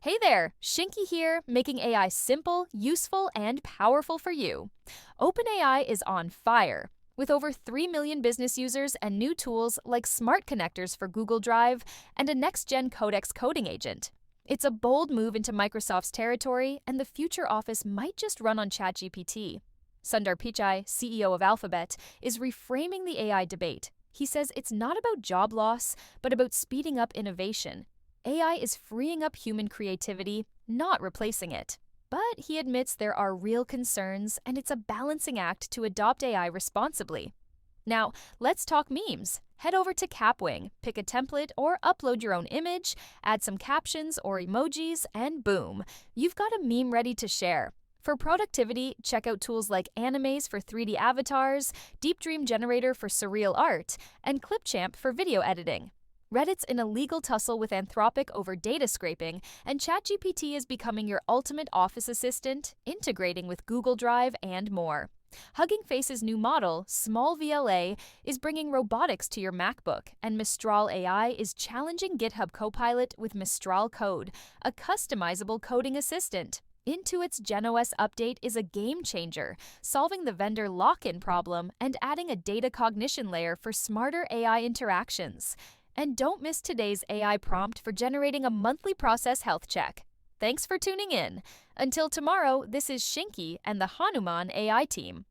Hey there, Shinky here, making AI simple, useful, and powerful for you. OpenAI is on fire. With over 3 million business users and new tools like smart connectors for Google Drive and a next-gen Codex coding agent. It's a bold move into Microsoft's territory, and the future office might just run on ChatGPT. Sundar Pichai, CEO of Alphabet, is reframing the AI debate. He says it's not about job loss, but about speeding up innovation. AI is freeing up human creativity, not replacing it. But he admits there are real concerns, and it's a balancing act to adopt AI responsibly. Now, let's talk memes. Head over to Kapwing, pick a template or upload your own image, add some captions or emojis, and boom, you've got a meme ready to share. For productivity, check out tools like Animes for 3D avatars, Deep Dream Generator for surreal art, and Clipchamp for video editing. Reddit's in a legal tussle with Anthropic over data scraping, and ChatGPT is becoming your ultimate office assistant, integrating with Google Drive and more. Hugging Face's new model, Small VLA, is bringing robotics to your MacBook, and Mistral AI is challenging GitHub Copilot with Mistral Code, a customizable coding assistant. Intuit's GenOS update is a game changer, solving the vendor lock-in problem and adding a data cognition layer for smarter AI interactions. And don't miss today's AI prompt for generating a monthly process health check. Thanks for tuning in. Until tomorrow, this is Shinky and the Hanuman AI team.